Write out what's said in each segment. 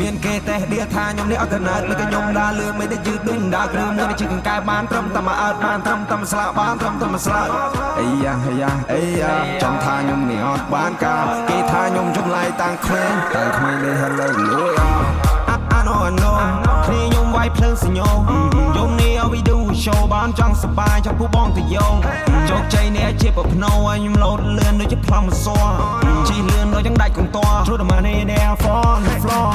មានគេតែដៀថាខ្ញុំនេះអត់កណើតលើកខ្ញុំដើរលឿនមិនได้យឺតដូចដើរគ្រឿងមួយនេះជាកង្កែបានត្រឹមតែមកអើតបានត្រឹមតែមកស្លាកបានត្រឹមតែមកស្លាកអីយ៉ាអីយ៉ាចំថាខ្ញុំនេះអត់បានការគេថាខ្ញុំចម្លែកតាំងក្មេងនេះ hello លួយI know គ្នាខ្ញុំវាយភ្លើងសញ្ញោយំនេះ we do show បានចង់សប្បាយចាំពូបងទៅយងជោគជ័យនេះជាប្រភ្នោឲ្យខ្ញុំលោតលឿនដូចជាផ្លំមស័រជីលឿនដូចយ៉ាងដាច់កន្ទ័រ Through the money there for the floor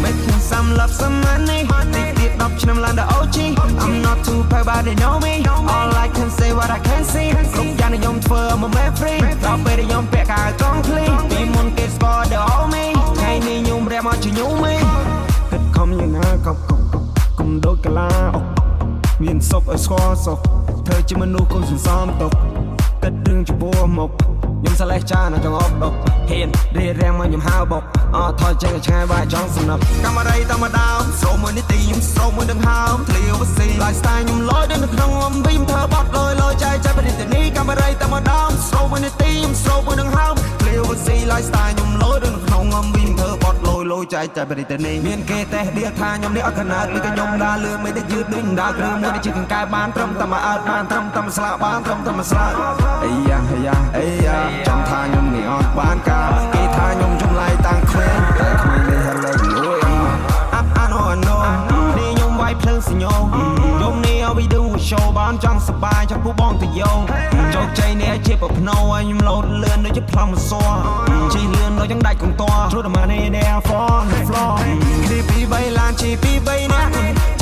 making some love some money តិចទៀត10ឆ្នាំឡើងដល់ OG I'm not too proud but they know me all I can say what I can see គ្រប់យ៉ាងខ្ញុំធ្វើមក man free ដល់ពេលខ្ញុំពាក់កាវកងភ្លីពីមុនគេស្គាល់ដល់ all me ថ្ងៃនេះខ្ញុំរែមកជាញូមីគិតខំយ៉ាងណាកុំដូចកាឡាអុកមានសុខឲ្យស្គាល់សុខធ្វើជាមនុស្សកុំសន្សំទុកគិតរឿងចំពោះមុខខ្ញុំសលេះចានចង់អបដុកហ៊ានរៀបរៀងមកខ្ញុំហៅបុកអត់ថយចេញឆ្ងាយបាយចង់សំណឹកកាមេរ៉ាតាមមកដើមស្រោមមួយនាទីខ្ញុំស្រោមមួយនឹងហើមធ្លាវស៊ី lifestyle ខ្ញុំលយនៅក្នុងអំពីខ្ញុំធ្វើបាត់លយចាយបរិទ្ធនីកាមេរ៉ាតាមមកដើមស្រោមមួយនាទីខ្ញុំស្រោមមួយនឹងហើមធ្លាវស៊ី lifestyle ខ្ញុំលយនៅក្នុងអំពីខ្ញុំធ្វើបាត់លយចាយបរិទ្ធនីមានគេតែដៀថាខ្ញុំនេះអត់កណើតដូចខ្ញុំដើរលឿនមិនได้យឺតដូចដើរគ្រឿងមួយនេះជាកង្កែបានត្រឹមតែមកអើតបានត្រឹមតែមកស្លាកបានត្រឹមតែមកស្លាកអីយ៉ាអីយ៉ាចំថាខ្ញុំនេះអត់បានការគេថាខ្ញុំចម្លែកតាំងក្មេងនេះ hello លួយI know នេះខ្ញុំវាយភ្លើងសញ្ញោយំនេះ we do show បានចង់សប្បាយចាំពូបងទៅយងជោគជ័យនេះជាប្រភ្នោឲ្យខ្ញុំលោតលឿនដូចជាផ្លំមស័រជីលឿនដូចយ៉ាងដាច់កន្ទ័រ Through the money there for the floor ពី3ឡានជីពី3នាក់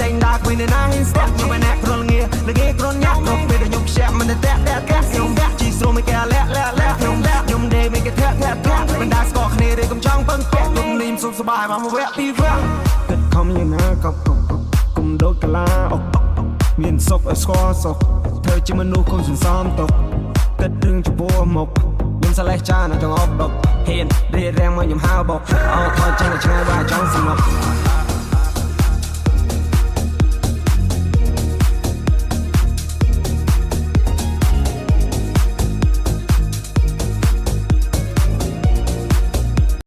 ចេញដើរគ្មានអ្នកណាហ៊ានស្ទាក់ខ្ញុំអ្នកគ្រុលងារលងាគ្រុនញាក់ដល់ពេលខ្ញុំខ្ជិះមិនតែខ្ញុំបាក់ជីស្រោមមិនកែលាក់ខ្ញុំដេកមិនកែធាក់មិនដាច់ស្គាល់គ្នាឬកុំចង់ពឹងពាក់ខ្ញុំនេះសុខសប្បាយមកវគ្គពីវគ្គគិតខំយ៉ាងណាកុំដូចកាឡាអុកមានសុខឲ្យស្គាល់សុខធ្វើជាមនុស្សកុំសន្សំទុកគិតរឿងចំពោះមុខខ្ញុំសលេះចានចង់អបដុកហ៊ានរៀបរៀងមកខ្ញុំហៅបុកអត់ថយចេញឆ្ងាយបាយចង់សំណុក